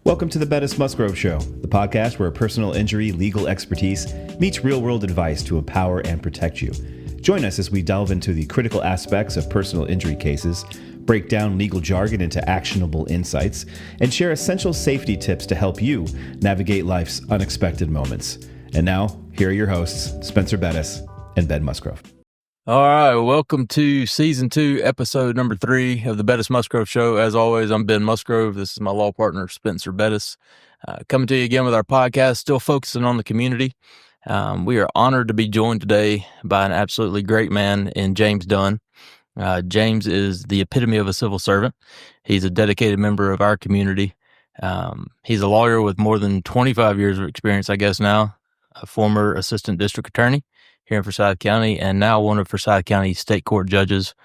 Welcome to the Bettis Musgrove Show, the podcast where personal injury legal expertise meets real-world advice to empower and protect you. Join us as we delve into the critical aspects of personal injury cases, break down legal jargon into actionable insights, and share essential safety tips to help you navigate life's unexpected moments. And now, here are your hosts, Spenser Bettis and Ben Musgrove. All right, welcome to Season 2, Episode number 3 of the Bettis Musgrove Show. As always, I'm Ben Musgrove. This is my law partner, Spenser Bettis. Coming to you again with our podcast, still focusing on the community. We are honored to be joined today by an absolutely great man in James Dunn. James is the epitome of a civil servant. He's a dedicated member of our community. He's a lawyer with more than 25 years of experience, I guess now, a former assistant district attorney here in Forsyth County, and now one of Forsyth County State Court judges.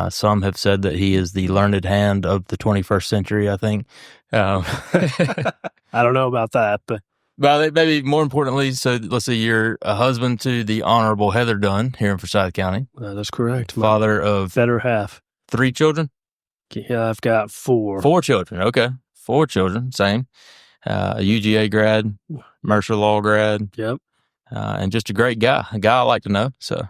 Some have said that he is the learned hand of the 21st century, I think. I don't know about that, but... Well, maybe more importantly, so let's see, you're a husband to the Honorable Heather Dunn here in Forsyth County. That's correct. Father of... Better half. 3 children? Yeah, I've got 4. 4 children, okay. 4 children, same. A UGA grad, Mercer Law grad. Yep. And just a great guy, a guy I like to know. So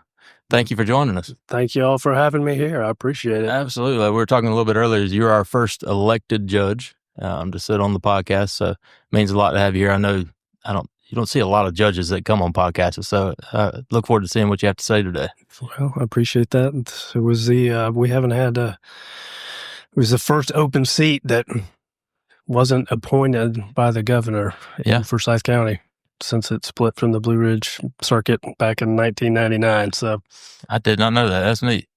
thank you for joining us. Thank you all for having me here. I appreciate it. Absolutely. We were talking a little bit earlier. You're our first elected judge to sit on the podcast. So it means a lot to have you here. I know you don't see a lot of judges that come on podcasts. So look forward to seeing what you have to say today. Well, I appreciate that. It was we haven't had it was the first open seat that wasn't appointed by the governor in Forsyth County since it split from the Blue Ridge Circuit back in 1999. So I did not know that. That's neat.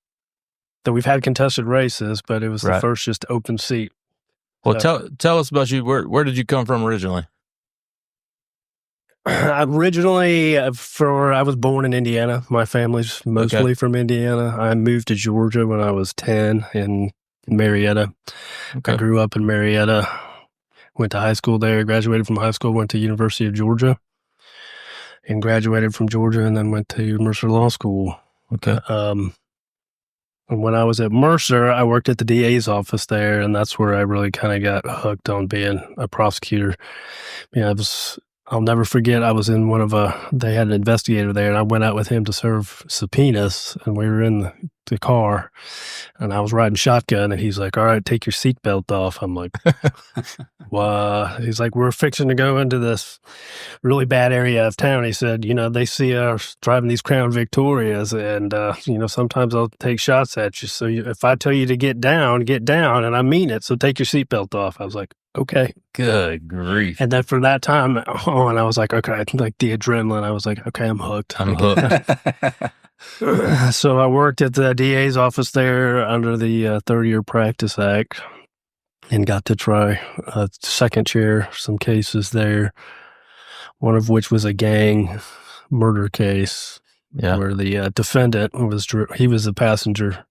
That we've had contested races, but it was the first just open seat. Well, tell us about you. Where did you come from originally? Originally, I was born in Indiana. My family's mostly from Indiana. I moved to Georgia when I was 10 in Marietta. Okay. I grew up in Marietta, went to high school there, graduated from high school, went to University of Georgia, and graduated from Georgia, and then went to Mercer Law School. Okay. And when I was at Mercer, I worked at the DA's office there, and that's where I really kind of got hooked on being a prosecutor. Yeah, I'll never forget, I was in they had an investigator there, and I went out with him to serve subpoenas, and we were in the car, and I was riding shotgun, and he's like, all right, take your seatbelt off. I'm like, well, he's like, we're fixing to go into this really bad area of town. He said, they see us driving these Crown Victorias, and, sometimes I'll take shots at you. So if I tell you to get down, and I mean it, so take your seatbelt off. I was like, okay. Good grief. And then from that time on, I was like, okay, like the adrenaline, I was like, okay, I'm hooked. So I worked at the DA's office there under the Third Year Practice Act and got to try second chair some cases there, one of which was a gang murder case where the defendant he was the passenger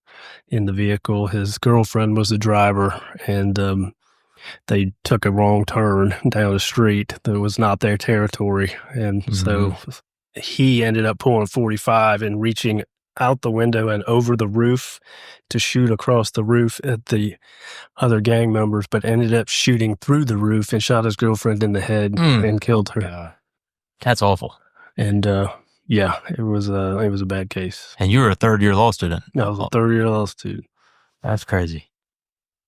in the vehicle. His girlfriend was the driver, and they took a wrong turn down the street that was not their territory. And so he ended up pulling 45 and reaching out the window and over the roof to shoot across the roof at the other gang members, but ended up shooting through the roof and shot his girlfriend in the head and killed her. That's awful. And it was a bad case. And you were a third-year law student. I was a third-year law student. That's crazy.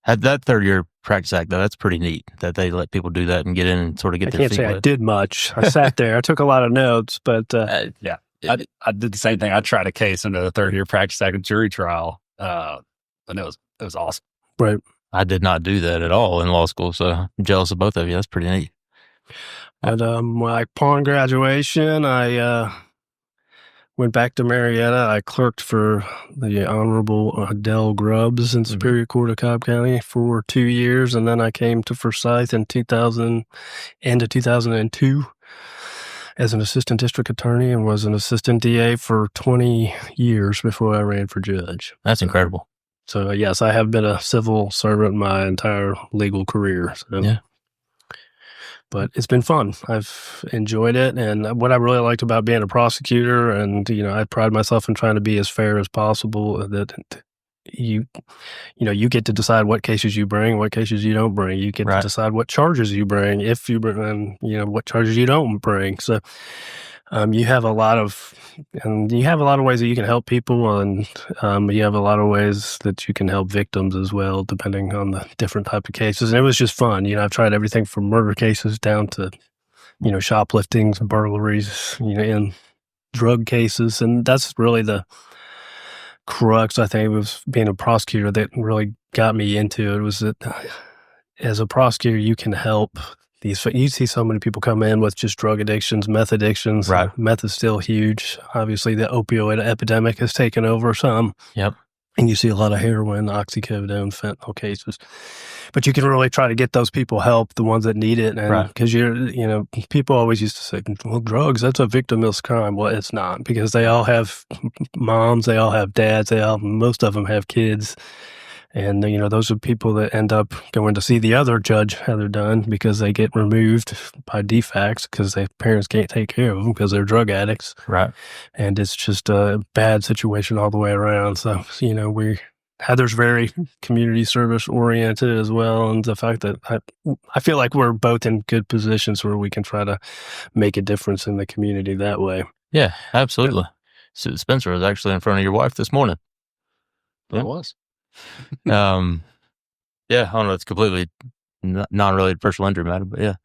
That third-year practice act, though, that's pretty neat that they let people do that and get in and sort of get their feet wet. I can't say I did much. I sat there. I took a lot of notes, but... I did the same thing. I tried a case under the third-year practice act jury trial, and it was awesome. Right. I did not do that at all in law school, so I'm jealous of both of you. That's pretty neat. And upon graduation, I went back to Marietta. I clerked for the Honorable Dell Grubbs in Superior Court of Cobb County for 2 years, and then I came to Forsyth in 2002 as an assistant district attorney and was an assistant DA for 20 years before I ran for judge. That's incredible. So, yes, I have been a civil servant my entire legal career. So. Yeah. But it's been fun. I've enjoyed it. And what I really liked about being a prosecutor, and, I pride myself in trying to be as fair as possible, that you get to decide what cases you bring, what cases you don't bring. You get to decide what charges you bring, if you bring, and what charges you don't bring. So you have a lot of ways that you can help people, and you have a lot of ways that you can help victims as well, depending on the different type of cases. And it was just fun. I've tried everything from murder cases down to shopliftings, burglaries, and drug cases, and that's really the crux. I think it was being a prosecutor that really got me into it. Was that as a prosecutor, you can help these. You see so many people come in with just drug addictions, meth addictions. Right. Meth is still huge. Obviously, the opioid epidemic has taken over some. Yep. And you see a lot of heroin, oxycodone, fentanyl cases. But you can really try to get those people help, the ones that need it. And because people always used to say, well, drugs, that's a victimless crime. Well, it's not, because they all have moms, they all have dads, most of them have kids. And, those are people that end up going to see the other Judge Heather Dunn because they get removed by defects because their parents can't take care of them because they're drug addicts. Right. And it's just a bad situation all the way around. So, Heather's very community service oriented as well. And the fact that I feel like we're both in good positions where we can try to make a difference in the community that way. Yeah, absolutely. So Spenser was actually in front of your wife this morning. Yeah. It was. Yeah, I don't know. It's completely non-related personal injury matter, but yeah,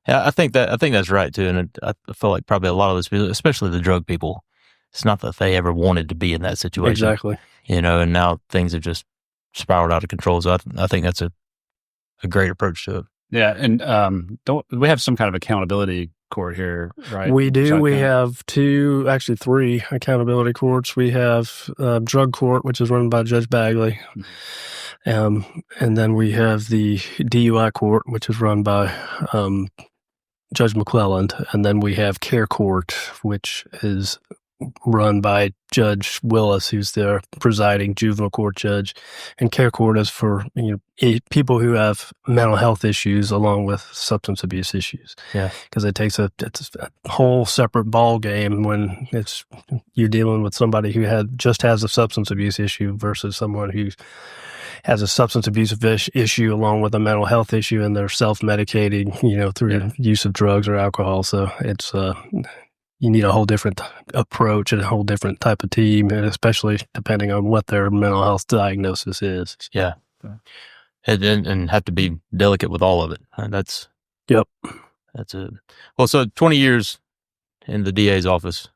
I think that's right too. And I feel like probably a lot of those people, especially the drug people, it's not that they ever wanted to be in that situation. Exactly. And now things have just spiraled out of control. So I think that's a great approach to it. Yeah, and don't we have some kind of accountability court here, right? We do. We have three accountability courts. We have drug court, which is run by Judge Bagley. And then we have the DUI court, which is run by Judge McClelland. And then we have care court, which is run by Judge Willis, who's the presiding juvenile court judge. And care court is for people who have mental health issues along with substance abuse issues. Yeah, because it's a whole separate ball game when you're dealing with somebody who has a substance abuse issue versus someone who has a substance abuse issue along with a mental health issue, and they're self-medicating, through use of drugs or alcohol. So it's you need a whole different approach and a whole different type of team, and especially depending on what their mental health diagnosis is. Yeah. And have to be delicate with all of it. That's it. Well, so 20 years in the DA's office,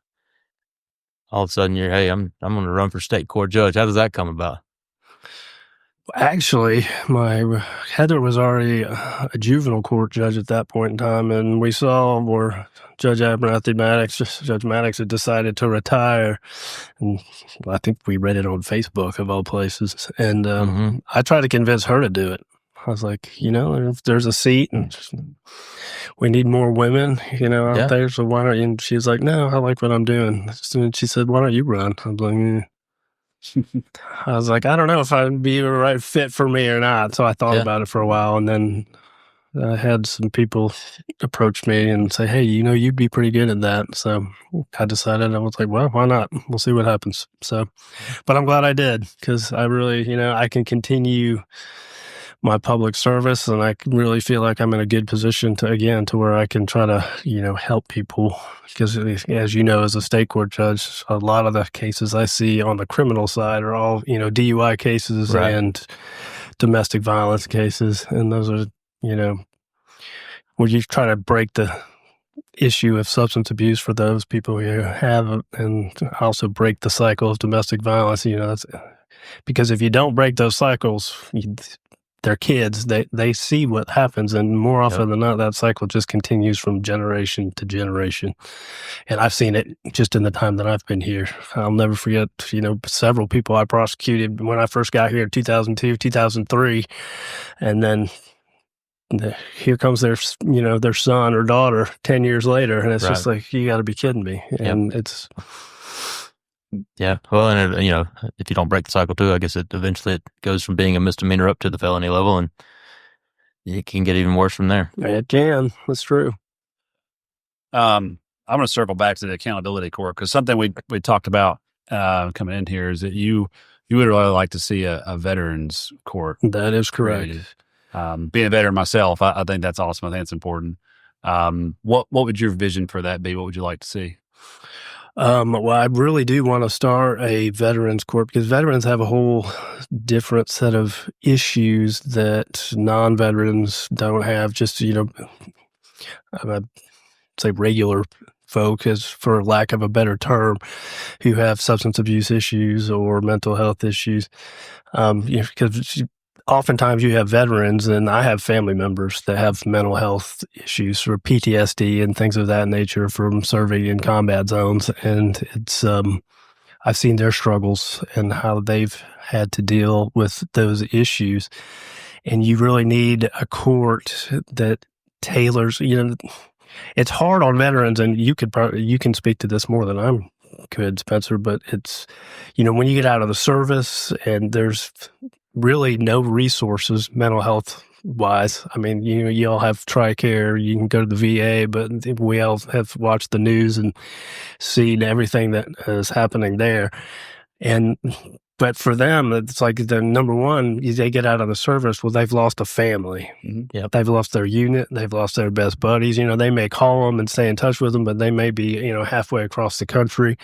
all of a sudden hey, I'm going to run for state court judge. How does that come about? Actually, Heather was already a juvenile court judge at that point in time, and we saw where Judge Maddox had decided to retire, and I think we read it on Facebook of all places, and I tried to convince her to do it. I was like, if there's a seat and we need more women, out there, so why don't you? And she's like, no, I like what I'm doing. And she said, why don't you run? I was like, I was like, I don't know if I'd be the right fit for me or not. So I thought about it for a while, and then I had some people approach me and say, hey, you'd be pretty good at that. So I decided, I was like, well, why not? We'll see what happens. So, but I'm glad I did, because I really, I can continue my public service, and I really feel like I'm in a good position to where I can try to, help people. Because as you know, as a state court judge, a lot of the cases I see on the criminal side are all, DUI cases and domestic violence cases. And those are, where you try to break the issue of substance abuse for those people who have, and also break the cycle of domestic violence. That's because if you don't break those cycles, their kids, they see what happens, and more often than not, that cycle just continues from generation to generation. And I've seen it just in the time that I've been here. I'll never forget, several people I prosecuted when I first got here in 2002, 2003, and then here comes their son or daughter 10 years later, and it's just like, you got to be kidding me. And it's... Yeah. Well, and if you don't break the cycle too, I guess it eventually goes from being a misdemeanor up to the felony level, and it can get even worse from there. It can. That's true. I'm going to circle back to the accountability court, because something we talked about coming in here is that you You would really like to see a veterans court. That is correct. Created. Being a veteran myself, I think that's awesome. I think it's important. What would your vision for that be? What would you like to see? Well, I really do want to start a veterans court because veterans have a whole different set of issues that non-veterans don't have. Just, I'd say regular folk, as for lack of a better term, who have substance abuse issues or mental health issues. Because oftentimes you have veterans, and I have family members that have mental health issues or PTSD and things of that nature from serving in combat zones. And it's, I've seen their struggles and how they've had to deal with those issues. And you really need a court that tailors, it's hard on veterans, and you can speak to this more than I could, Spencer, but it's, when you get out of the service and there's really no resources mental health wise. I mean, you all have TRICARE, you can go to the VA, but we all have watched the news and seen everything that is happening there. But for them, it's like the number one, they get out of the service, well, they've lost a family. Mm-hmm. Yep. They've lost their unit. They've lost their best buddies. They may call them and stay in touch with them, but they may be, halfway across the country.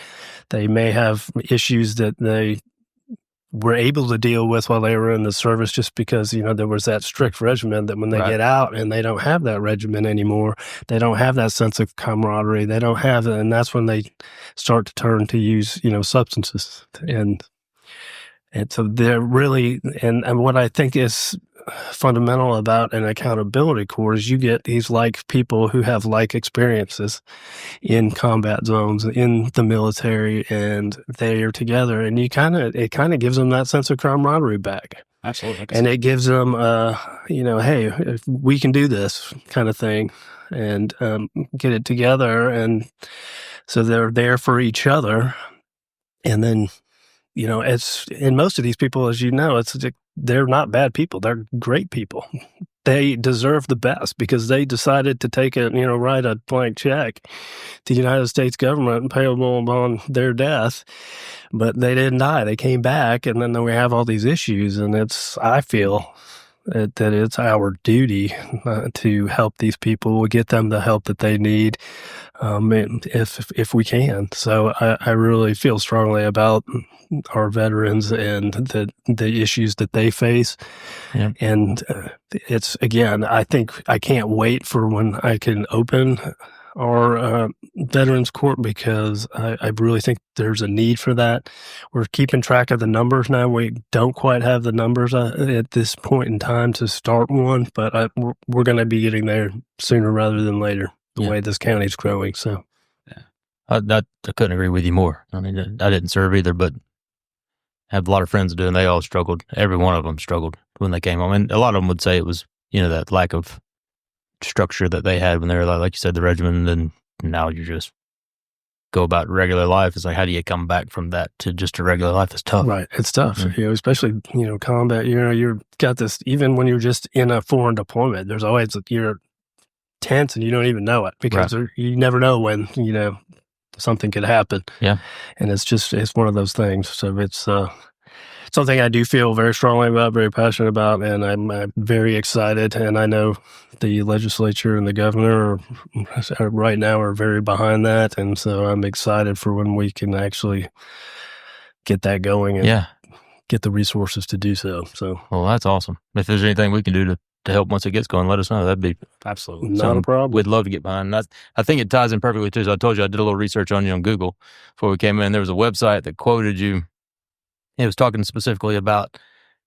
They may have issues that they were able to deal with while they were in the service just because, there was that strict regimen that when they get out and they don't have that regimen anymore, they don't have that sense of camaraderie. They don't have it. And that's when they start to turn to use, substances. And so they're really, and what I think is fundamental about an accountability court is you get these people who have experiences in combat zones, in the military, and they are together, and it kind of gives them that sense of camaraderie back. Absolutely. And it gives them, hey, if we can do this kind of thing, and get it together, and so they're there for each other, and then. And most of these people, as they're not bad people. They're great people. They deserve the best because they decided to take it, write a blank check to the United States government and payable upon their death. But they didn't die. They came back, and then we have all these issues. And I feel that it's our duty to help these people, get them the help that they need, if we can. So I really feel strongly about our veterans and the issues that they face. Yeah. And it's, again, I think I can't wait for when I can open our veterans court because I really think there's a need for that. We're keeping track of the numbers now. We don't quite have the numbers at this point in time to start one, but we're going to be getting there sooner rather than later, the way this county's growing. So, I couldn't agree with you more. I mean, I didn't serve either, but I have a lot of friends doing. They all struggled. Every one of them struggled when they came home, and a lot of them would say it was that lack of structure that they had when they were like you said, the regimen, and now you just go about regular life. It's like, how do you come back from that to just a regular life? It's tough. Right. It's tough. Especially, combat, you've got this, even when you're just in a foreign deployment, there's always, you're tense and you don't even know it because you never know when, something could happen. Yeah. And it's one of those things. So it's, something I do feel very strongly about, very passionate about, and I'm very excited. And I know the legislature and the governor right now are very behind that. And so I'm excited for when we can actually get that going and get the resources to do so. So, well, that's awesome. If there's anything we can do to help once it gets going, let us know. That'd be absolutely not a problem. We'd love to get behind. I think it ties in perfectly too. So I told you I did a little research on you on Google before we came in. There was a website that quoted you. It was talking specifically about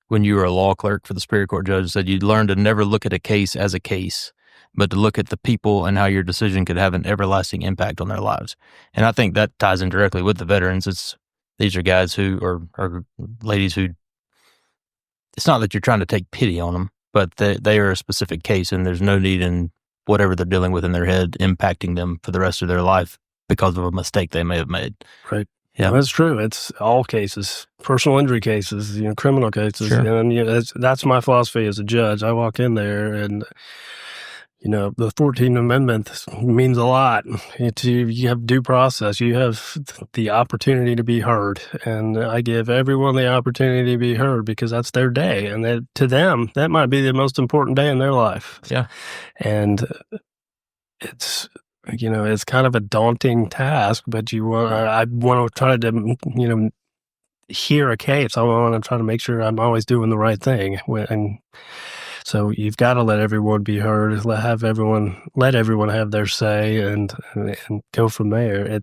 when you were a law clerk for the Superior Court judge. It said you'd learn to never look at a case as a case, but to look at the people and how your decision could have an everlasting impact on their lives. And I think that ties in directly with the veterans. These are guys who are ladies who, it's not that you're trying to take pity on them, but they are a specific case, and there's no need in whatever they're dealing with in their head impacting them for the rest of their life because of a mistake they may have made. Right. Yeah, that's true. It's all cases, personal injury cases, criminal cases. Sure. And that's my philosophy as a judge. I walk in there and, the 14th Amendment means a lot. You have due process. You have the opportunity to be heard. And I give everyone the opportunity to be heard because that's their day. And to them, that might be the most important day in their life. Yeah. And it's kind of a daunting task, but I want to try to, hear a case. I want to try to make sure I'm always doing the right thing. And so you've got to let everyone be heard, let everyone have their say, and go from there.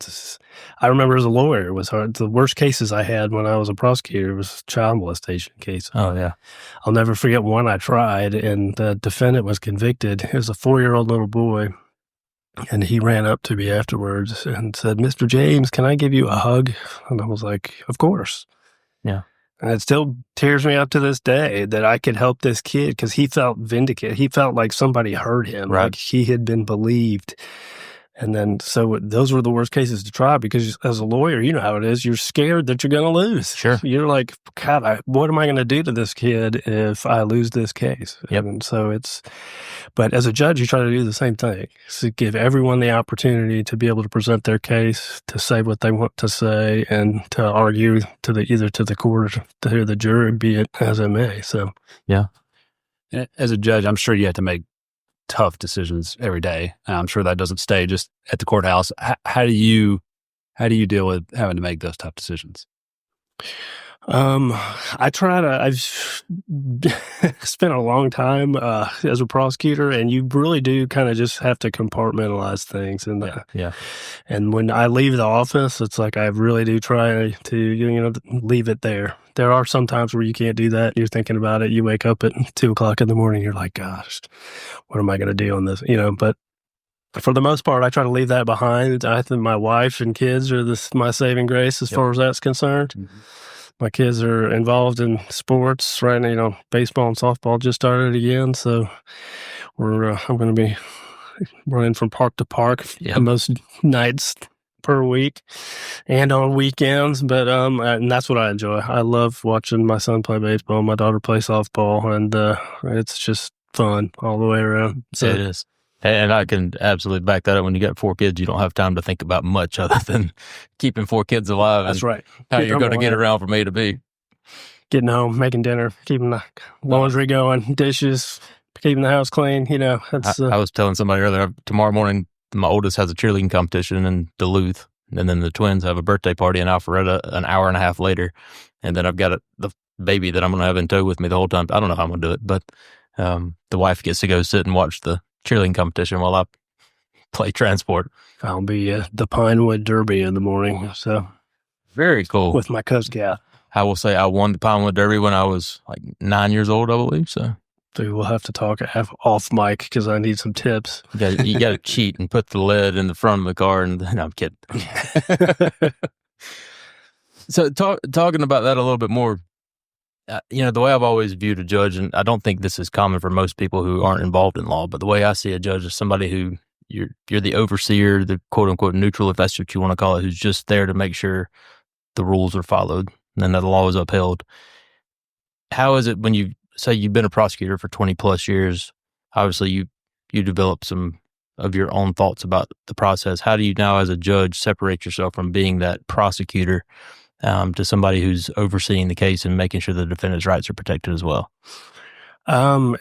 I remember as a lawyer, it was hard. The worst cases I had when I was a prosecutor was child molestation cases. Oh, yeah. I'll never forget one I tried, and the defendant was convicted. It was a 4-year-old little boy, and he ran up to me afterwards and said, "Mr. James, can I give you a hug?" And I was like, "Of course." Yeah. And it still tears me up to this day that I could help this kid because he felt vindicated. He felt like somebody heard him, right. like he had been believed. And then, so those were the worst cases to try because as a lawyer, you know how it is. You're scared that you're going to lose. Sure. You're like, God, what am I going to do to this kid if I lose this case? Yep. And so but as a judge, you try to do the same thing. So give everyone the opportunity to be able to present their case, to say what they want to say, and to argue either to the court or to the jury, be it as it may. So, yeah. As a judge, I'm sure you have to make tough decisions every day. I'm sure that doesn't stay just at the courthouse. How do you deal with having to make those tough decisions? I've spent a long time as a prosecutor, and you really do kind of just have to compartmentalize things. And and when I leave the office, it's like I really do try to leave it there. There are some times where you can't do that. You're thinking about it. You wake up at 2:00 in the morning. You're like, gosh, what am I going to do on this? But for the most part, I try to leave that behind. I think my wife and kids are my saving grace as far as that's concerned. Mm-hmm. My kids are involved in sports right now. Baseball and softball just started again, so I'm going to be running from park to park most nights per week and on weekends. But and that's what I enjoy. I love watching my son play baseball, my daughter play softball, and it's just fun all the way around. So it is. And I can absolutely back that up. When you got 4 kids, you don't have time to think about much other than keeping 4 kids alive. That's right. How you're going to get around from A to B. Getting home, making dinner, keeping the laundry going, dishes, keeping the house clean. I was telling somebody earlier, tomorrow morning, my oldest has a cheerleading competition in Duluth. And then the twins have a birthday party in Alpharetta an hour and a half later. And then I've got the baby that I'm going to have in tow with me the whole time. I don't know how I'm going to do it, but the wife gets to go sit and watch the cheerleading competition while I play transport. I'll be at the Pinewood Derby in the morning. So very cool. With my Cub Scout. I will say I won the Pinewood Derby when I was like 9 years old, I believe. So we'll have to talk off mic because I need some tips. You got to cheat and put the lead in the front of the car. And no, I'm kidding. So talking about that a little bit more, the way I've always viewed a judge, and I don't think this is common for most people who aren't involved in law, but the way I see a judge is somebody who you're the overseer, the quote unquote neutral, if that's what you want to call it, who's just there to make sure the rules are followed and that the law is upheld. How is it when you say you've been a prosecutor for 20 plus years? Obviously, you develop some of your own thoughts about the process. How do you now, as a judge, separate yourself from being that prosecutor to somebody who's overseeing the case and making sure the defendant's rights are protected as well? I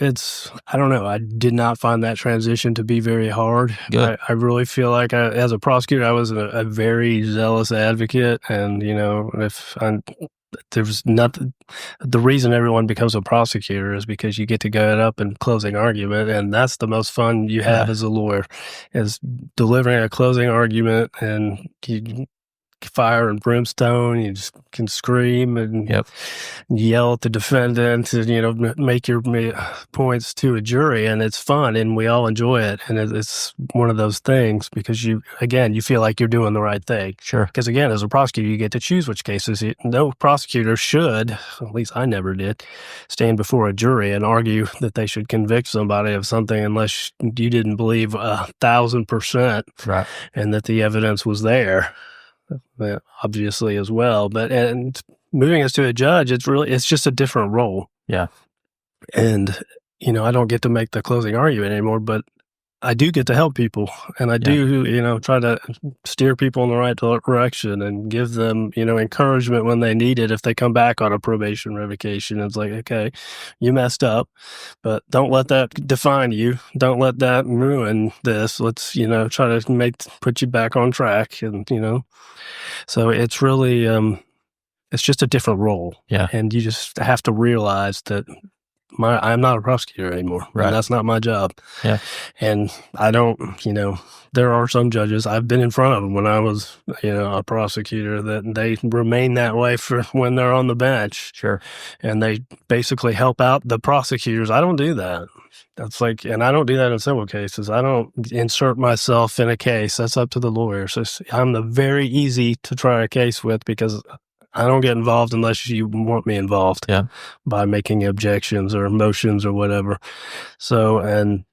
don't know. I did not find that transition to be very hard. Good. I really feel like as a prosecutor, I was a very zealous advocate. And, there was nothing, the reason everyone becomes a prosecutor is because you get to go up and closing argument. And that's the most fun you have as a lawyer, is delivering a closing argument, and you fire and brimstone. You just can scream and yell at the defendant to, make your points to a jury, and it's fun and we all enjoy it. And it's one of those things because you feel like you're doing the right thing. Sure. Because again, as a prosecutor, you get to choose which cases. No prosecutor should, at least I never did, stand before a jury and argue that they should convict somebody of something unless you didn't believe 1,000%, right, and that the evidence was there. Obviously as well, and moving us to a judge, it's just a different role. Yeah. And I don't get to make the closing argument anymore, but I do get to help people, and I do, try to steer people in the right direction and give them, encouragement when they need it. If they come back on a probation revocation, it's like, okay, you messed up, but don't let that define you. Don't let that ruin this. Let's, try to put you back on track. And, so it's really, it's just a different role. Yeah. And you just have to realize that I'm not a prosecutor anymore. Right. And that's not my job. Yeah. And I don't, there are some judges, I've been in front of them when I was, a prosecutor, that they remain that way for when they're on the bench. Sure. And they basically help out the prosecutors. I don't do that. That's like, and I don't do that in civil cases. I don't insert myself in a case. That's up to the lawyers. I'm the very easy to try a case with because I don't get involved unless you want me involved by making objections or motions or whatever. So, and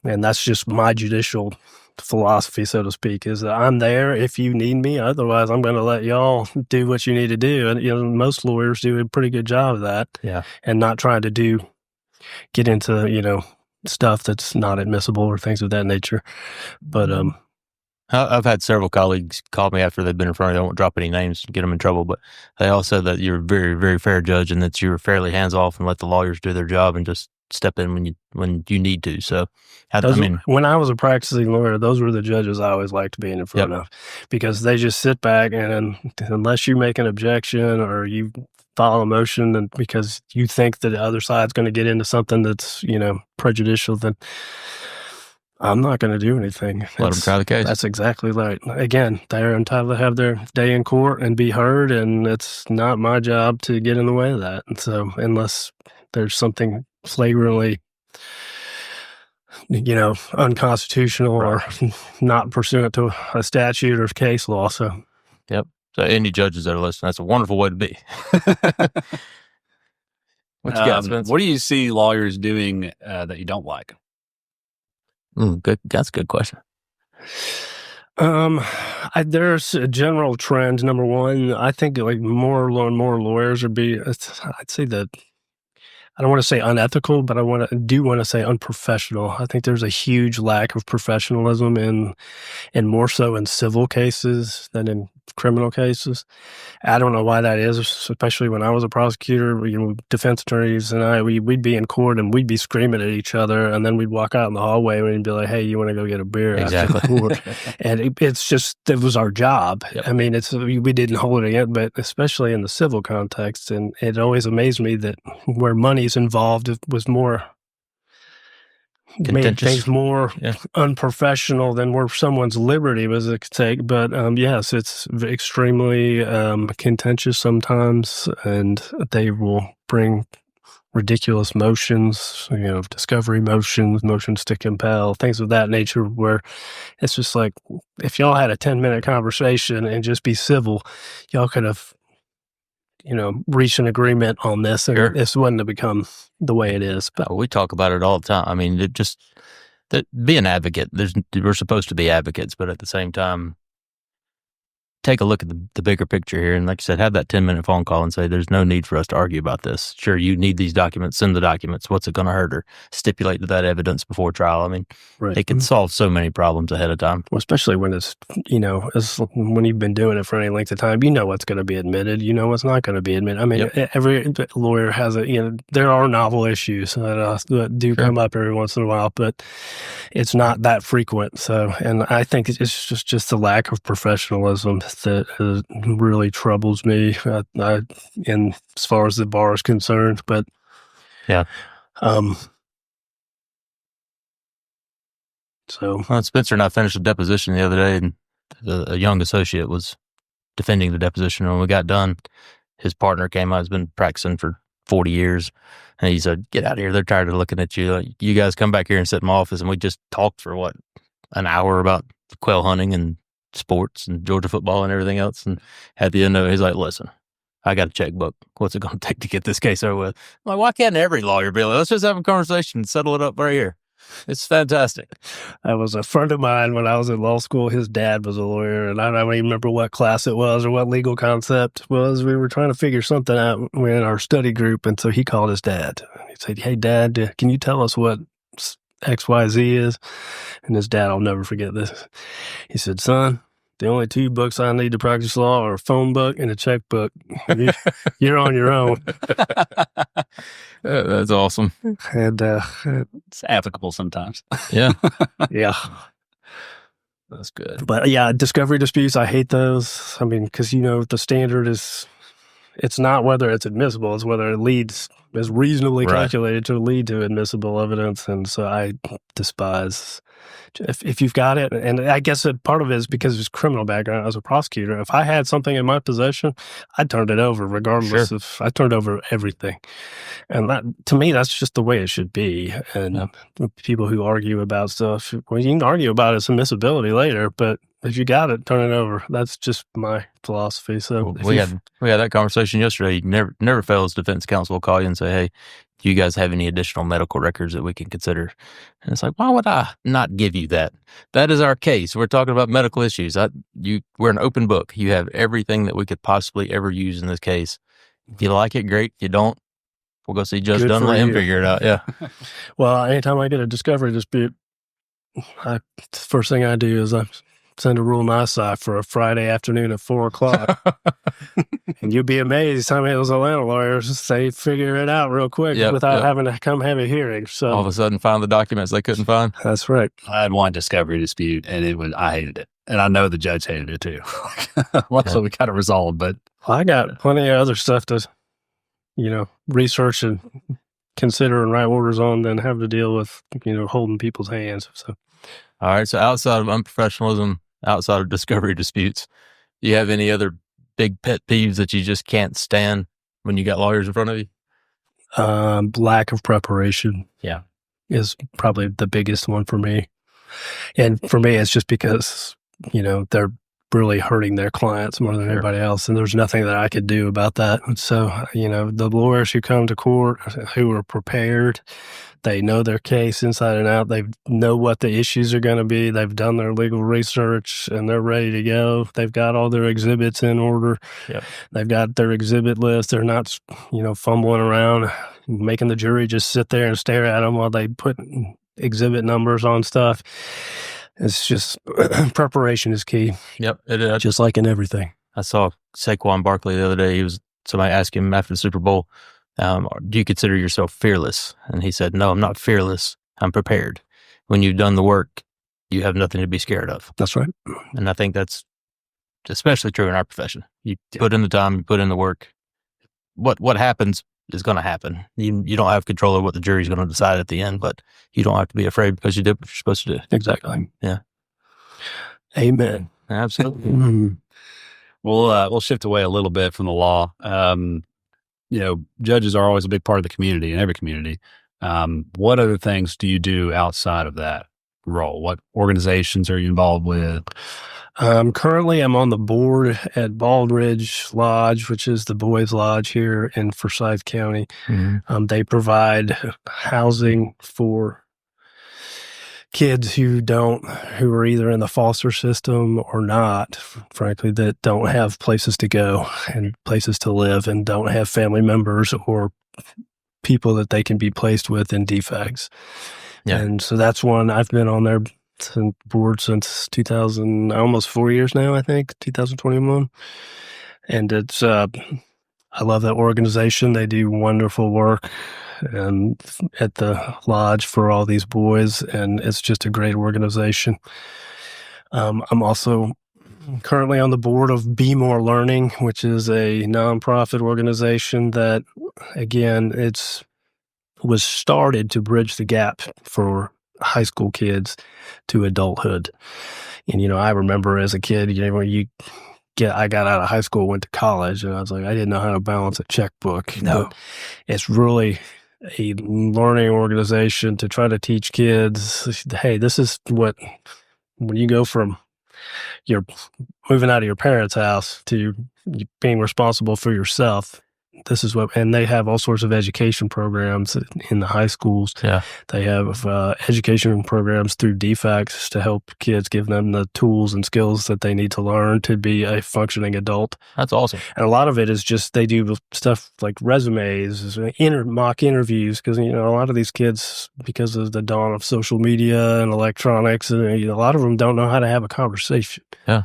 that's just my judicial philosophy, so to speak, is that I'm there if you need me. Otherwise, I'm going to let y'all do what you need to do. And, most lawyers do a pretty good job of that. Yeah. And not trying to get into, stuff that's not admissible or things of that nature. But, I've had several colleagues call me after they've been in front of me. I won't drop any names and get them in trouble, but they all said that you're a very, very fair judge and that you're fairly hands off and let the lawyers do their job and just step in when you need to. So, when I was a practicing lawyer, those were the judges I always liked being in front of, because they just sit back and unless you make an objection or you file a motion and because you think that the other side's going to get into something that's, prejudicial, then I'm not going to do anything. Let them try the case. That's exactly right. Again, they're entitled to have their day in court and be heard, and it's not my job to get in the way of that. And so unless there's something flagrantly, unconstitutional or not pursuant to a statute or case law. So, yep. So any judges that are listening, that's a wonderful way to be. What you got, Spenser? What do you see lawyers doing that you don't like? Good. That's a good question. There's a general trend. Number one, I think like more and more lawyers I'd say that I don't want to say unethical, but I do want to say unprofessional. I think there's a huge lack of professionalism and more so in civil cases than in criminal cases. I don't know why that is, especially when I was a prosecutor. Defense attorneys and we'd be in court and we'd be screaming at each other, and then we'd walk out in the hallway and we'd be like, "Hey, you want to go get a beer?" Exactly. After court? And it was our job. Yep. I mean, we didn't hold it in, but especially in the civil context, and it always amazed me that where money's involved, it was more made things more unprofessional than where someone's liberty was at stake. But yes, it's extremely contentious sometimes, and they will bring ridiculous motions, discovery motions to compel, things of that nature, where it's just like, if y'all had a 10-minute conversation and just be civil, y'all could have reach an agreement on this, and this wouldn't have become the way it is. But we talk about it all the time. I mean, be an advocate. We're supposed to be advocates, but at the same time, take a look at the bigger picture here. And like you said, have that 10-minute phone call and say, there's no need for us to argue about this. Sure, you need these documents, send the documents. What's it going to hurt? Or stipulate to that evidence before trial. I mean, it can solve so many problems ahead of time. Well, especially when it's, when you've been doing it for any length of time, what's going to be admitted, what's not going to be admitted. I mean, every lawyer has there are novel issues that do come up every once in a while, but it's not that frequent. So, and I think it's just the lack of professionalism that really troubles me in as far as the bar is concerned. But Spenser and I finished a deposition the other day, and a young associate was defending the deposition. And when we got done, his partner came out. He's been practicing for 40 years. And he said, "Get out of here. They're tired of looking at you. Like, you guys come back here and sit in my office." And we just talked for an hour about quail hunting and sports and Georgia football and everything else. And at the end of it, he's like, "Listen, I got a checkbook. What's it going to take to get this case over with?" I'm like, why can't every lawyer be like, let's just have a conversation and settle it up right here? It's fantastic. I was a friend of mine when I was in law school. His dad was a lawyer, and I don't even remember what class it was or what legal concept it was. We were trying to figure something out in our study group, and so he called his dad. He said, "Hey, Dad, can you tell us what XYZ is. And his dad, I'll never forget this. He said, son, the only 2 books I need to practice law are a phone book and a checkbook. You're on your own. That's awesome. And It's applicable sometimes. Yeah. yeah. That's good. But yeah, discovery disputes, I hate those. I mean, because, the standard is, it's not whether it's admissible, it's whether it is reasonably Right. calculated to lead to admissible evidence. And so I despise, if you've got it, and I guess part of it is because of his criminal background as a prosecutor. If I had something in my possession, I'd turn it over regardless I turned over everything. And that, to me, that's just the way it should be. And people who argue about stuff, well, you can argue about its admissibility later, but if you got it, turn it over. That's just my philosophy. So we had that conversation yesterday. Never fails defense counsel will call you and say, hey, do you guys have any additional medical records that we can consider? And it's like, why would I not give you that? That is our case. We're talking about medical issues. We're an open book. You have everything that we could possibly ever use in this case. If you like it, great. If you don't, we'll go see Judge Dunn, let him figure it out. Yeah. Well, anytime I get a discovery dispute, first thing I do is I send a rule NISI for a Friday afternoon at 4:00. And you'll be amazed how many of those Atlanta lawyers, they figure it out real quick without having to come have a hearing. So all of a sudden find the documents they couldn't find. That's right. I had one discovery dispute, and I hated it. And I know the judge hated it too. So we got it resolved, but I got plenty of other stuff to, research and consider and write orders on than have to deal with, holding people's hands. So, all right. So outside of unprofessionalism, outside of discovery disputes, do you have any other big pet peeves that you just can't stand when you got lawyers in front of you? Lack of preparation. Yeah. Is probably the biggest one for me. And for me, it's just because, they're really hurting their clients more than everybody else. And there's nothing that I could do about that. And so, the lawyers who come to court who are prepared, they know their case inside and out. They know what the issues are going to be. They've done their legal research and they're ready to go. They've got all their exhibits in order. Yep. They've got their exhibit list. They're not, fumbling around, making the jury just sit there and stare at them while they put exhibit numbers on stuff. It's just preparation is key. Yep. Just like in everything. I saw Saquon Barkley the other day. Somebody asked him after the Super Bowl, do you consider yourself fearless? And he said, no, I'm not fearless. I'm prepared. When you've done the work, you have nothing to be scared of. That's right. And I think that's especially true in our profession. You put in the time, you put in the work. What happens is going to happen. You don't have control of what the jury's going to decide at the end, but you don't have to be afraid because you did what you're supposed to do. Exactly. Yeah. Amen. Absolutely. We'll shift away a little bit from the law. Judges are always a big part of the community, in every community. What other things do you do outside of that role? What organizations are you involved with? Currently, I'm on the board at Bald Ridge Lodge, which is the boys' lodge here in Forsyth County. Mm-hmm. They provide housing for kids who are either in the foster system or not, frankly, that don't have places to go and places to live and don't have family members or people that they can be placed with in defects. Yeah. And so that's one. I've been on their board since 2000, almost 4 years now, I think, 2021. And it's, I love that organization. They do wonderful work at the lodge for all these boys, and it's just a great organization. I'm also currently on the board of Be More Learning, which is a nonprofit organization that, again, was started to bridge the gap for high school kids to adulthood. And, I remember as a kid, when I got out of high school, went to college, and I was like, I didn't know how to balance a checkbook. No. But it's really a learning organization to try to teach kids, hey, this is when you go from you're moving out of your parents' house to being responsible for yourself, this is what, and they have all sorts of education programs in the high schools. Yeah. They have education programs through DFACs to help kids, give them the tools and skills that they need to learn to be a functioning adult. That's awesome. And a lot of it is just they do stuff like resumes, mock interviews, because, you know, a lot of these kids, because of the dawn of social media and electronics, a lot of them don't know how to have a conversation. Yeah.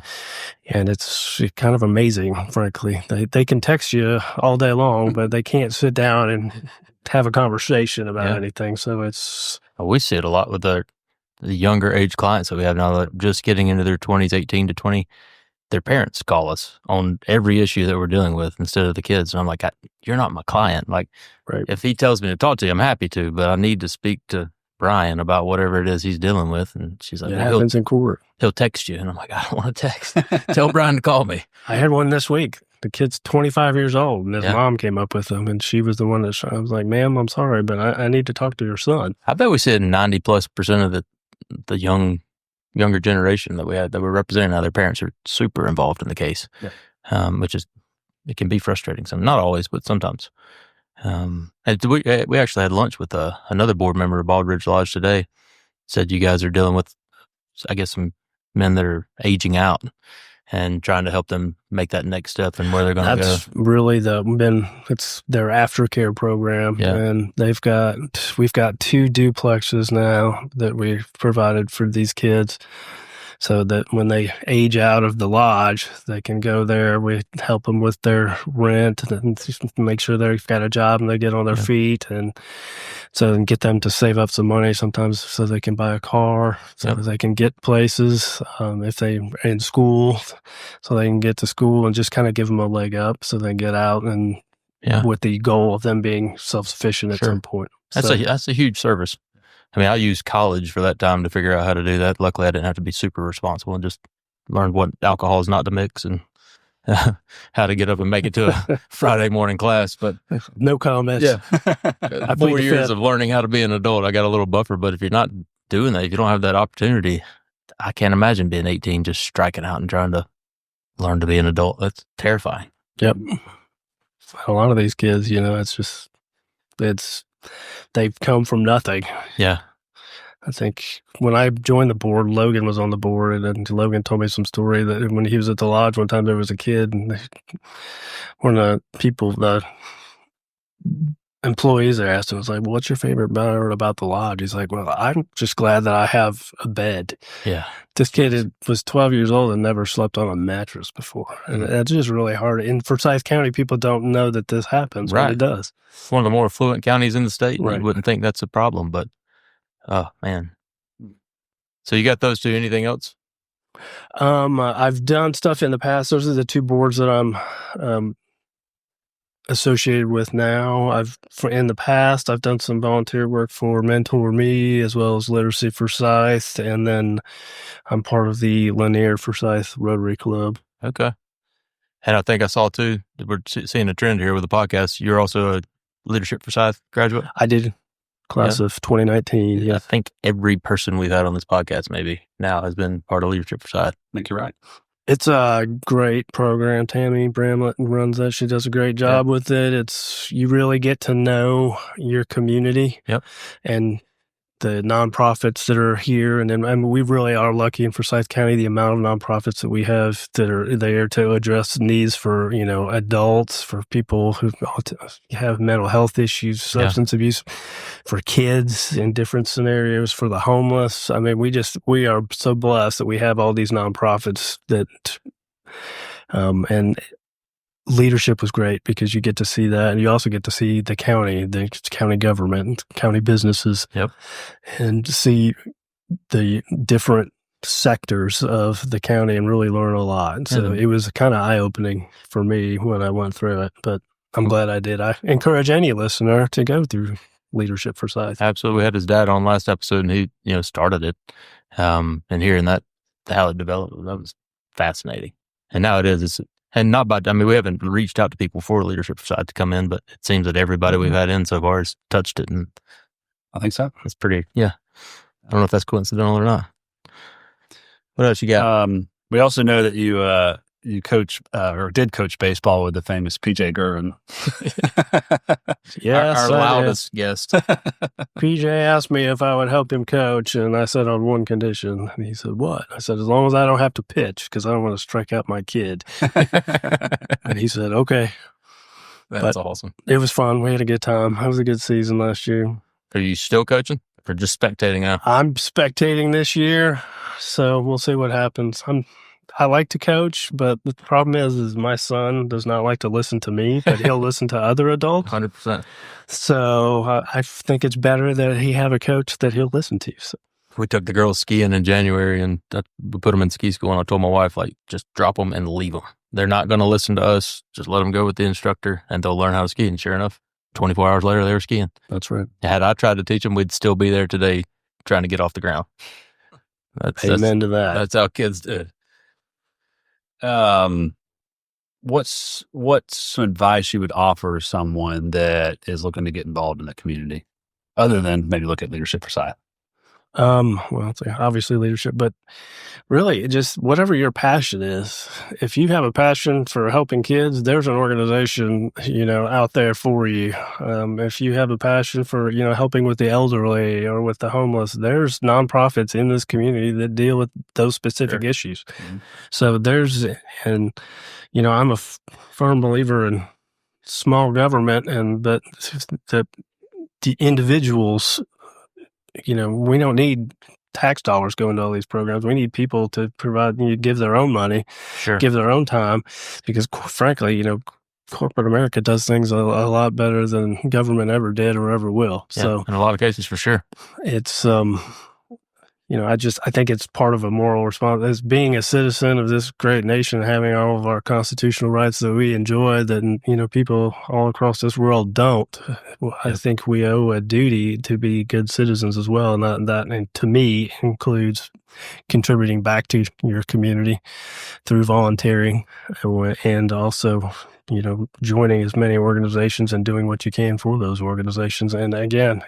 And it's kind of amazing, frankly. They can text you all day long, but they can't sit down and have a conversation about anything. So it's... We see it a lot with the younger age clients that we have now that are just getting into their 20s, 18 to 20. Their parents call us on every issue that we're dealing with instead of the kids. And I'm like, you're not my client. Like, if he tells me to talk to you, I'm happy to, but I need to speak to Brian about whatever it is he's dealing with. And she's like, it happens in court. He'll text you. And I'm like, I don't want to text. Tell Brian to call me. I had one this week. The kid's 25 years old, and his mom came up with him, and she was the one that I was like, ma'am, I'm sorry, but I need to talk to your son. I bet we said 90+% of the younger generation that we're representing now, their parents are super involved in the case, which is, it can be frustrating. Not always, but sometimes. And we actually had lunch with another board member of Bald Ridge Lodge today. Said you guys are dealing with, I guess, some men that are aging out and trying to help them make that next step and where they're going to go. That's really it's their aftercare program. Yeah. And we've got 2 duplexes now that we've provided for these kids, so that when they age out of the lodge, they can go there. We help them with their rent and make sure they've got a job and they get on their feet, and so and get them to save up some money sometimes so they can buy a car, so that they can get places if they're in school, so they can get to school, and just kind of give them a leg up so they can get out, and with the goal of them being self-sufficient at some point. That's a huge service. I mean, I used college for that time to figure out how to do that. Luckily, I didn't have to be super responsible and just learned what alcohol is not to mix and how to get up and make it to a Friday morning class. But no comments. Yeah. 4 years of learning how to be an adult. I got a little buffer, but if you're not doing that, if you don't have that opportunity, I can't imagine being 18 just striking out and trying to learn to be an adult. That's terrifying. Yep. A lot of these kids, they've come from nothing. Yeah. I think when I joined the board, Logan was on the board, and Logan told me some story that when he was at the lodge one time, there was a kid, and one of the employees there asked him, was like, well, what's your favorite part about the lodge? He's like, well, I'm just glad that I have a bed. Yeah. This kid was 12 years old and never slept on a mattress before. And that's just really hard. In Forsyth County, people don't know that this happens, but it does. It's one of the more affluent counties in the state. Right. You wouldn't think that's a problem, but, oh, man. So you got those 2. Anything else? I've done stuff in the past. Those are the 2 boards that I'm associated with now. In the past, I've done some volunteer work for Mentor Me, as well as Literacy Forsyth, and then I'm part of the Lanier Forsyth Rotary Club. Okay. And I think I saw too, we're seeing a trend here with the podcast. You're also a Leadership Forsyth graduate? I did. Class of 2019. Yeah. I think every person we've had on this podcast maybe now has been part of Leadership Forsyth. I think you're right. It's a great program. Tammy Bramlett runs that. She does a great job with it. You really get to know your community and the nonprofits that are here. And then we really are lucky in Forsyth County, the amount of nonprofits that we have that are there to address needs for, adults, for people who have mental health issues, substance abuse, for kids in different scenarios, for the homeless. I mean, we are so blessed that we have all these nonprofits that, and leadership was great because you get to see that, and you also get to see the county government, county businesses, and see the different sectors of the county and really learn a lot. And so it was kind of eye-opening for me when I went through it, but I'm glad I did. I encourage any listener to go through Leadership Forsyth. Absolutely. We had his dad on last episode, and he, started it, and hearing that, how it developed, that was fascinating. And now it is. And we haven't reached out to people for Leadership Forsyth to come in, but it seems that everybody we've had in so far has touched it. And I think so. It's pretty, I don't know if that's coincidental or not. What else you got? We also know that you coach or did coach baseball with the famous PJ Guerin. Yes, our loudest guest. PJ asked me if I would help him coach, and I said on one condition. And he said, "What?" I said, "As long as I don't have to pitch, because I don't want to strike out my kid." And he said, "Okay." That's awesome. It was fun. We had a good time. It was a good season last year. Are you still coaching or just spectating now? I'm spectating this year, so we'll see what happens. I like to coach, but the problem is my son does not like to listen to me, but he'll listen to other adults. 100%. So I think it's better that he have a coach that he'll listen to. So. We took the girls skiing in January, and we put them in ski school, and I told my wife, like, just drop them and leave them. They're not going to listen to us. Just let them go with the instructor, and they'll learn how to ski. And sure enough, 24 hours later, they were skiing. That's right. Had I tried to teach them, we'd still be there today trying to get off the ground. Amen to that. That's how kids do. What's some advice you would offer someone that is looking to get involved in the community, other than maybe look at leadership for side? Well, it's obviously leadership, but really just whatever your passion is. If you have a passion for helping kids, there's an organization, out there for you. If you have a passion for, helping with the elderly or with the homeless, there's nonprofits in this community that deal with those specific issues. Mm-hmm. So I'm a firm believer in small government, but the individuals, we don't need tax dollars going to all these programs. We need people to give their own money, give their own time, because frankly, corporate America does things a lot better than government ever did or ever will. Yeah, so in a lot of cases, for sure. It's, I think it's part of a moral responsibility as being a citizen of this great nation, having all of our constitutional rights that we enjoy that, people all across this world don't. Well, I think we owe a duty to be good citizens as well. And that to me, includes contributing back to your community through volunteering and also, joining as many organizations and doing what you can for those organizations. And again,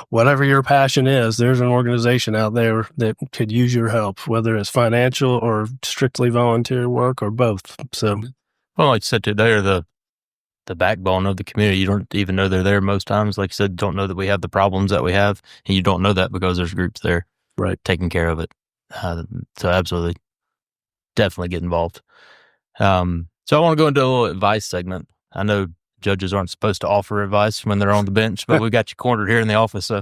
whatever your passion is, there's an organization out there that could use your help, whether it's financial or strictly volunteer work or both. So, well, like you said, they're the backbone of the community. You don't even know they're there most times. Like you said, don't know that we have the problems that we have, and you don't know that because there's groups there taking care of it. So absolutely, definitely get involved. So I want to go into a little advice segment. I know judges aren't supposed to offer advice when they're on the bench, but we got you cornered here in the office, so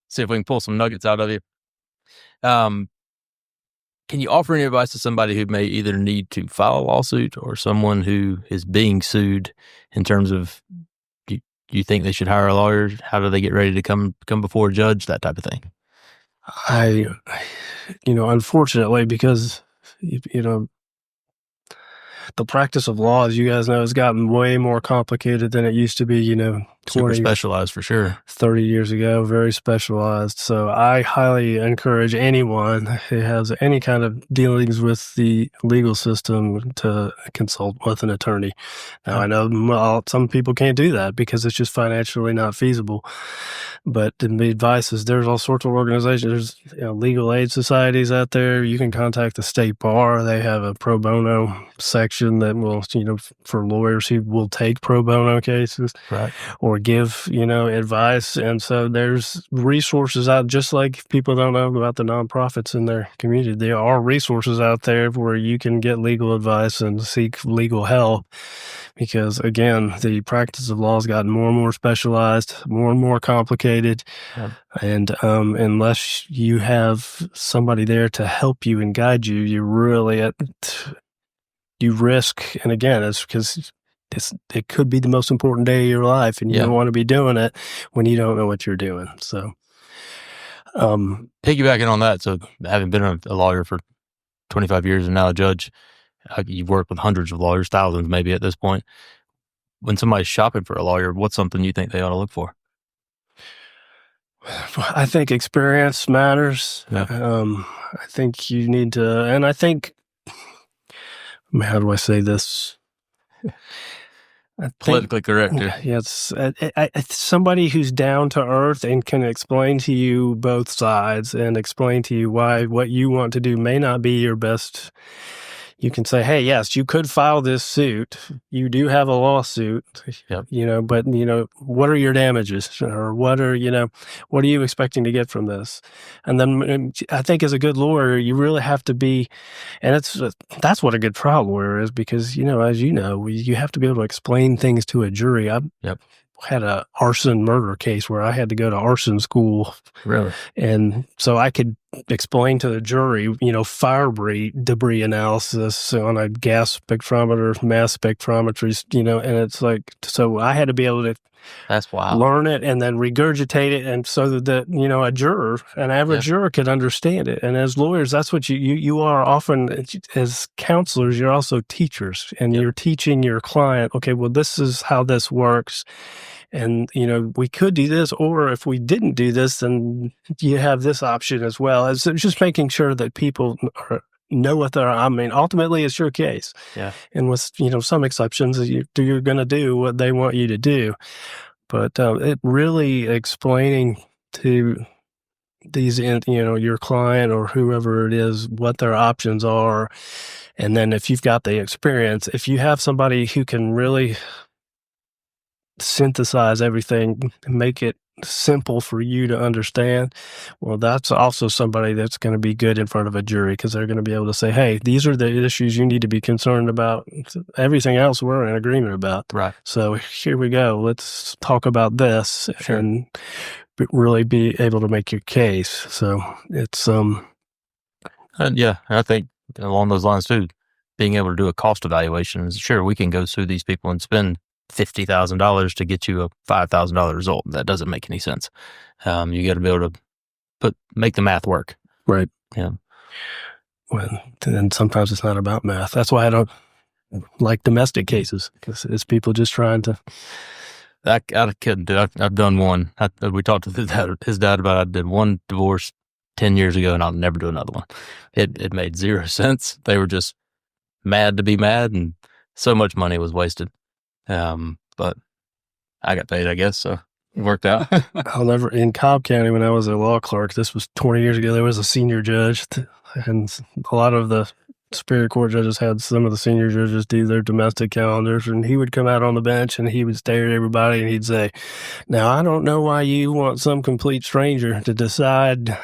see if we can pull some nuggets out of you. Can you offer any advice to somebody who may either need to file a lawsuit or someone who is being sued in terms of, do you think they should hire a lawyer? How do they get ready to come before a judge? That type of thing. Unfortunately, because, the practice of law, as you guys know, has gotten way more complicated than it used to be, 20, super specialized for sure. 30 years ago, very specialized. So I highly encourage anyone who has any kind of dealings with the legal system to consult with an attorney. Now, I know some people can't do that because it's just financially not feasible. But the advice is there's all sorts of organizations. There's legal aid societies out there. You can contact the state bar. They have a pro bono section that will, for lawyers who will take pro bono cases or give, advice. And so there's resources out, just like people don't know about the nonprofits in their community. There are resources out there where you can get legal advice and seek legal help. Because again, the practice of law has gotten more and more specialized, more and more complicated. Yeah. And unless you have somebody there to help you and guide you, you risk. And again, it's because it could be the most important day of your life, and you don't want to be doing it when you don't know what you're doing. So, piggybacking on that, so having been a lawyer for 25 years and now a judge, you've worked with hundreds of lawyers, thousands maybe at this point. When somebody's shopping for a lawyer, what's something you think they ought to look for? I think experience matters. Yeah. I think you need to, and I think, how do I say this? Politically correct here. Yes. Somebody who's down to earth and can explain to you both sides and explain to you why what you want to do may not be your best you can say, hey, yes, you could file this suit. You do have a lawsuit, Yep. but, what are your damages, or what are you expecting to get from this? And then I think as a good lawyer, you really have to be, and that's what a good trial lawyer is, because, as you have to be able to explain things to a jury. Yep. Had a arson murder case where I had to go to arson school. Really? And so I could explain to the jury, fire debris analysis on a gas spectrometer, mass spectrometry, and it's like, so I had to be able to That's wild. learn it and then regurgitate it. And so that, an average juror could understand it. And as lawyers, that's what you are often, as counselors, you're also teachers, and you're teaching your client, okay, well, this is how this works. And, we could do this, or if we didn't do this, then you have this option as well. It's just making sure that people know what ultimately it's your case. Yeah. And with, some exceptions, you're going to do what they want you to do. But it really explaining to these, your client or whoever it is, what their options are. And then if you've got the experience, if you have somebody who can really synthesize everything and make it simple for you to understand, well, that's also somebody that's going to be good in front of a jury, because they're going to be able to say, hey, these are the issues you need to be concerned about. Everything else we're in agreement about. Right. So here we go. Let's talk about this and really be able to make your case. So it's and I think along those lines too, being able to do a cost evaluation is, sure, we can go sue these people and spend $50,000 to get you a $5,000 result. That doesn't make any sense. You got to be able to make the math work. right. Yeah. Well, and sometimes it's not about math. That's why I don't like domestic cases, because it's people just trying to. I couldn't do it. I've done one. We talked to his dad about it. I did one divorce 10 years ago, and I'll never do another one. It made zero sense. They were just mad to be mad, and so much money was wasted. But I got paid, I guess, so it worked out. I'll never, in Cobb County, when I was a law clerk, this was 20 years ago, there was a senior judge, and a lot of the Superior Court judges had some of the senior judges do their domestic calendars, and he would come out on the bench and he would stare at everybody and he'd say, now, I don't know why you want some complete stranger to decide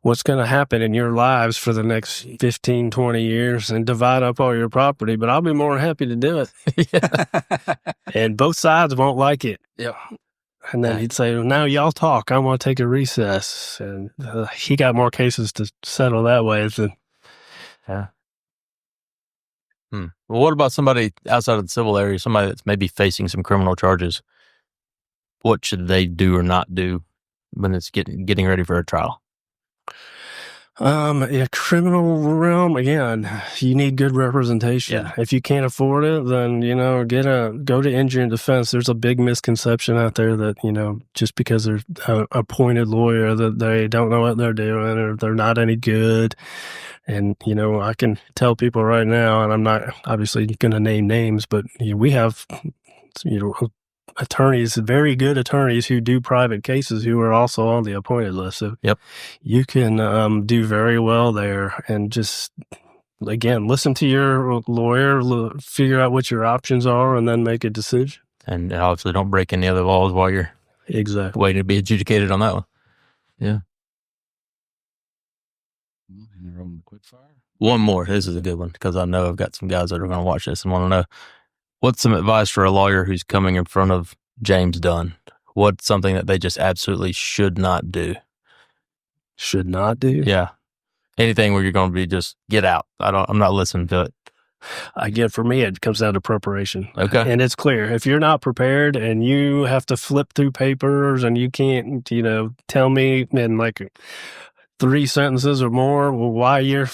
what's going to happen in your lives for the next 15, 20 years and divide up all your property, but I'll be more than happy to do it. And both sides won't like it. Yeah. And then he'd say, well, now y'all talk. I want to take a recess. And he got more cases to settle that way than. Yeah. Well, what about somebody outside of the civil area, somebody that's maybe facing some criminal charges? What should they do or not do when it's getting ready for a trial? Criminal realm, again, you need good representation. Yeah. If you can't afford it, then, go to injury and defense. There's a big misconception out there that, just because they're an appointed lawyer, that they don't know what they're doing or they're not any good. And, I can tell people right now, and I'm not obviously going to name names, but we have, attorneys, very good attorneys who do private cases who are also on the appointed list. So you can do very well there, and just, again, listen to your lawyer, figure out what your options are, and then make a decision. And obviously don't break any other laws while you're waiting to be adjudicated on that one. Yeah. One more. This is a good one, because I know I've got some guys that are going to watch this and want to know, what's some advice for a lawyer who's coming in front of James Dunn? What's something that they just absolutely should not do? Should not do? Yeah. Anything where you're going to be just, get out. I'm not listening to it. Again, for me, it comes down to preparation. Okay. And it's clear, if you're not prepared and you have to flip through papers and you can't, tell me in like 3 sentences or more, why you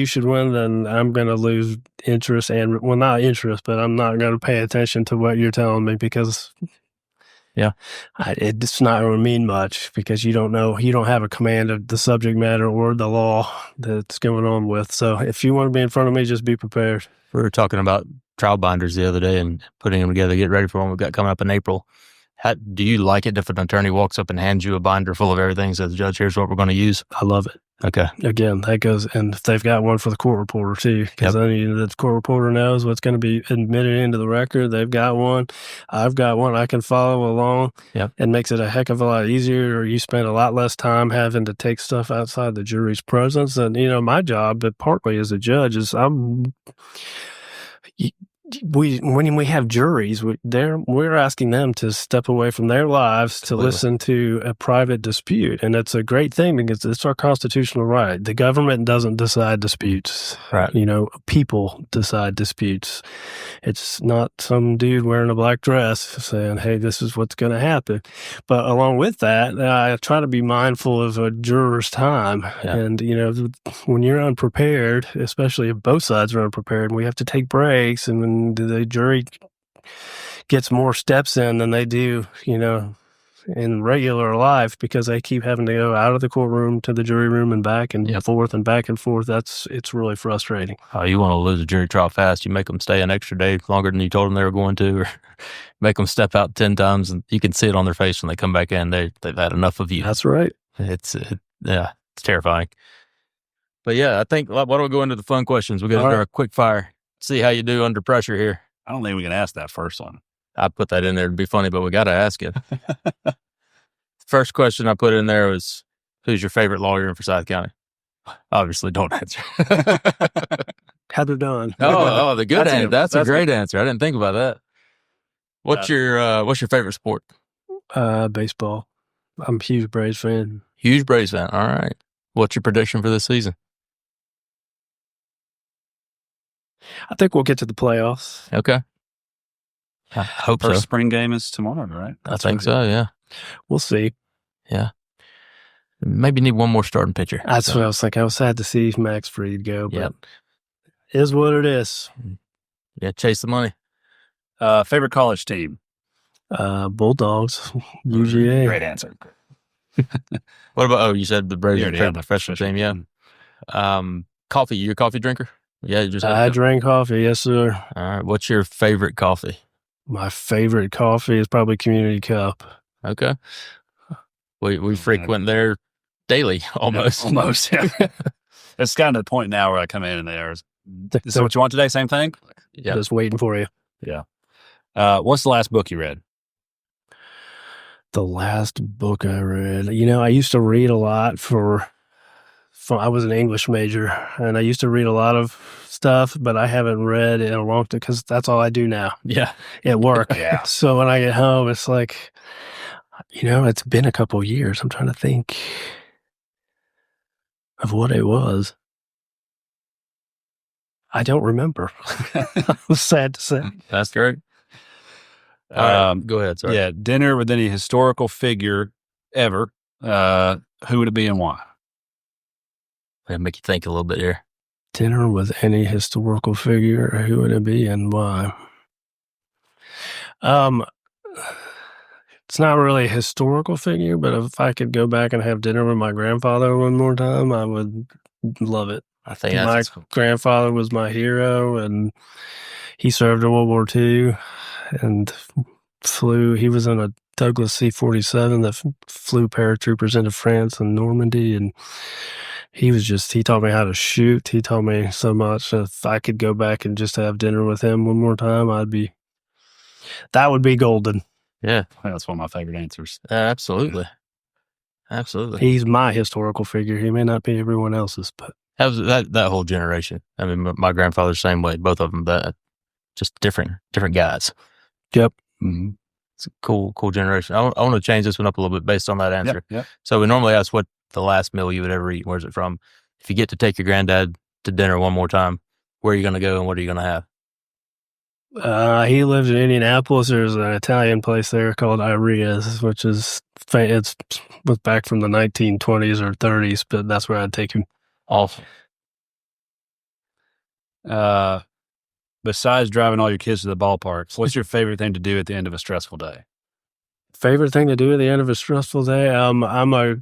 should win, then I'm going to lose interest, and, well, not interest, but I'm not going to pay attention to what you're telling me, because it's not going to mean much, because you don't have a command of the subject matter or the law that's going on with. So if you want to be in front of me, just be prepared. We were talking about trial binders the other day and putting them together, get ready for one we've got coming up in April. Do you like it if an attorney walks up and hands you a binder full of everything, says, Judge, here's what we're going to use? I love it. Okay. Again, that goes, and if they've got one for the court reporter too, because Yep. I mean, the court reporter knows what's going to be admitted into the record. They've got one. I've got one. I can follow along. Yep. It makes it a heck of a lot easier, or you spend a lot less time having to take stuff outside the jury's presence. And, my job, but partly as a judge, is when we have juries, we're asking them to step away from their lives to Absolutely. listen to a private dispute, and it's a great thing because it's our constitutional right. The government doesn't decide disputes. Right. People decide disputes. It's not some dude wearing a black dress saying, "Hey, this is what's going to happen." But along with that, I try to be mindful of a juror's time, Yeah. and when you're unprepared, especially if both sides are unprepared, we have to take breaks, and when the jury gets more steps in than they do, in regular life, because they keep having to go out of the courtroom to the jury room and back and Yep. forth and back and forth. It's really frustrating. Oh, you want to lose a jury trial fast, you make them stay an extra day longer than you told them they were going to, or make them step out 10 times, and you can see it on their face when they come back in. They've had enough of you. That's right. It's terrifying. But yeah, I think, why don't we go into the fun questions? We'll get into our quick fire. See how you do under pressure here. I don't think we can ask that first one. I put that in there to be funny, but we got to ask it. First question I put in there was, who's your favorite lawyer in Forsyth County? Obviously, don't answer. Heather Dunn. Oh, the good answer. That's a that's great answer. I didn't think about that. What's your favorite sport? Baseball. I'm a huge Braves fan. Huge Braves fan. All right. What's your prediction for this season? I think we'll get to the playoffs. Okay. I hope First so. spring game is tomorrow, right? I think so, yeah. We'll see. Yeah. Maybe need one more starting pitcher. That's what I was thinking. I was sad to see Max Fried go, but Yep. it is what it is. Yeah, chase the money. Favorite college team? Bulldogs, UGA. Great answer. What about, you said the Braves You are already your had favorite the professional team, yeah. Coffee, you a coffee drinker? Yeah, you just I drink coffee, yes, sir. All right. What's your favorite coffee? My favorite coffee is probably Community Cup. Okay. We frequent there daily, almost. Almost, yeah. It's gotten to the point now where I come in and there's, is that what you want today? Same thing? Yeah. Just waiting for you. Yeah. What's the last book you read? The last book I read, I used to read a lot I was an English major, and I used to read a lot of stuff, but I haven't read in a long time because that's all I do now Yeah. at work. Yeah. So when I get home, it's like, it's been a couple of years. I'm trying to think of what it was. I don't remember. I'm sad to say. That's great. All right, go ahead. Sorry. Yeah. Dinner with any historical figure ever. Who would it be and why? I'll make you think a little bit here. Dinner with any historical figure, who would it be and why? It's not really a historical figure, but if I could go back and have dinner with my grandfather one more time, I would love it. I think My that's grandfather was my hero, and he served in World War II and he was in a Douglas C-47 that flew paratroopers into France and Normandy, and he taught me how to shoot. He taught me so much. If I could go back and just have dinner with him one more time, that would be golden. yeah, That's one of my favorite answers. absolutely. Absolutely. He's my historical figure. He may not be everyone else's, but That whole generation. I mean, my grandfather's the same way. Both of them, just different guys. yep. Mm-hmm. It's a cool generation. I want to change this one up a little bit based on that answer. Yep. So we normally ask what the last meal you would ever eat. Where's it from? If you get to take your granddad to dinner one more time, where are you going to go and what are you going to have? He lived in Indianapolis. There's an Italian place there called Iria's, which was was back from the 1920s or 30s, but that's where I'd take him. Awesome. Besides driving all your kids to the ballpark, what's your favorite thing to do at the end of a stressful day? Favorite thing to do at the end of a stressful day? I'm a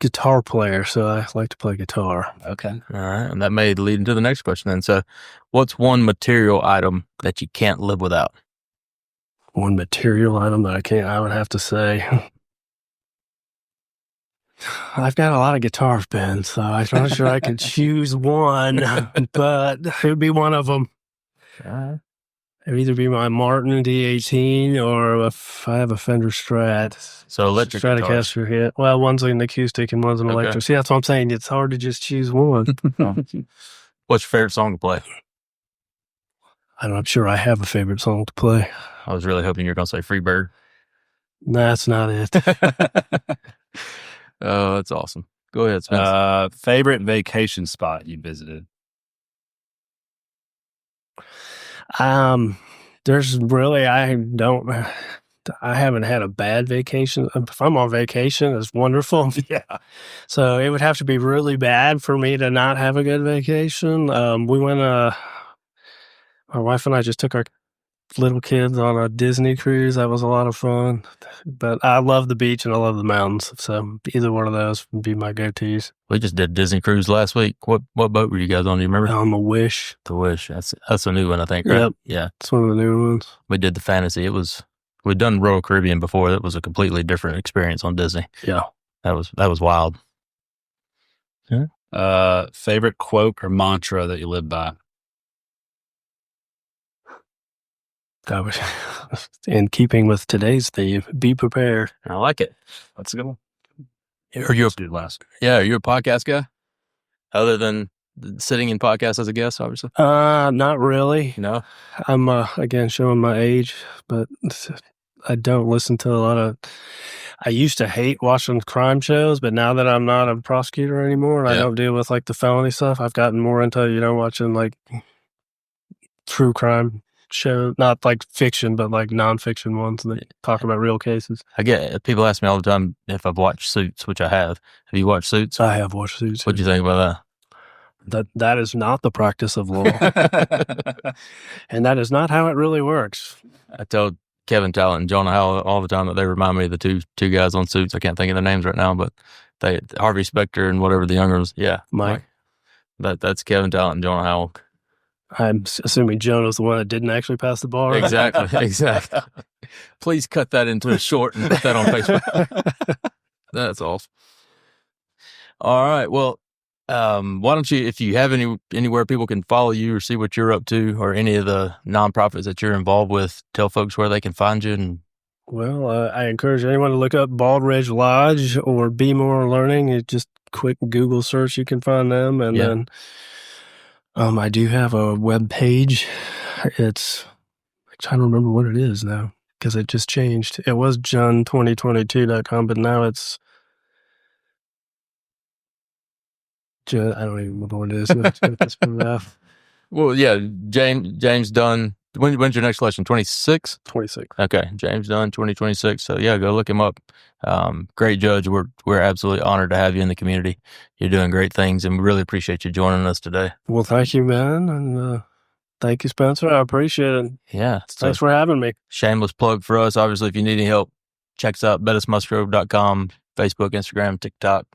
guitar player, so I like to play guitar. Okay. All right. And that may lead into the next question then. So what's one material item that you can't live without? One material item that I would have to say. I've got a lot of guitars, Ben, so I'm not sure I could choose one, but it would be one of them. It would either be my Martin D18 or if I have a Fender Strat. So electric Stratocaster hit. Well, one's an acoustic and one's an Okay. electric. See, that's what I'm saying. It's hard to just choose one. What's your favorite song to play? I'm sure I have a favorite song to play. I was really hoping you were going to say Freebird. That's not it. Oh, that's awesome. Go ahead, Spencer. Favorite vacation spot you visited? There's really, I haven't had a bad vacation. If I'm on vacation, it's wonderful. Yeah. So it would have to be really bad for me to not have a good vacation. We went, my wife and I just took our little kids on a Disney cruise. That was a lot of fun. But I love the beach and I love the mountains. So either one of those would be my go-tos. We just did Disney cruise last week. What boat were you guys on? Do you remember? A Wish. The Wish. That's a new one, I think, right? Yep. Yeah. It's one of the new ones. We did the Fantasy. We'd done Royal Caribbean before. That was a completely different experience on Disney. Yeah. That was wild. Yeah. Favorite quote or mantra that you live by? That was in keeping with today's theme. Be prepared. I like it. That's a good one. Are you Dude, last. are you a podcast guy? Other than sitting in podcasts as a guest, obviously? Not really. No? I'm, again, showing my age, but I don't listen to a lot of, I used to hate watching crime shows, but now that I'm not a prosecutor anymore and I don't deal with like the felony stuff, I've gotten more into, watching like true crime show, not like fiction, but like nonfiction ones that talk about real cases. I get people ask me all the time if I've watched Suits, which I have. Have you watched Suits? I have watched Suits. What'd you think about That is not the practice of law. that? And that is not how it really works. I told Kevin Talent and Jonah Howell all the time that they remind me of the two guys on Suits. I can't think of their names right now, but Harvey Specter and whatever the younger ones. Yeah. Mike. That's Kevin Talent and Jonah Howell. I'm assuming Jonah's the one that didn't actually pass the bar. Exactly. Please cut that into a short and put that on Facebook. That's awesome. All right. Well, why don't you, if you have anywhere people can follow you or see what you're up to or any of the nonprofits that you're involved with, tell folks where they can find you. Well, I encourage anyone to look up Bald Ridge Lodge or Be More Learning. It's just quick Google search, you can find them. And then I do have a web page. I'm trying to remember what it is now because it just changed. It was john2022.com, but now it's I don't even remember what it is. Well, yeah, James Dunn. When's your next election? 26? 26. Okay, James Dunn, 2026. So yeah, go look him up. Great judge. We're absolutely honored to have you in the community. You're doing great things, and we really appreciate you joining us today. Well, thank you, man, and thank you, Spencer. I appreciate it. Yeah, Thanks for having me. Shameless plug for us. Obviously, if you need any help, check us out, bettismusgrove.com, Facebook, Instagram, TikTok.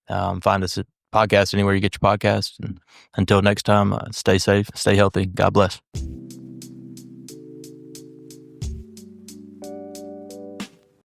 Find us at podcast anywhere you get your podcast. And until next time, stay safe, stay healthy. God bless.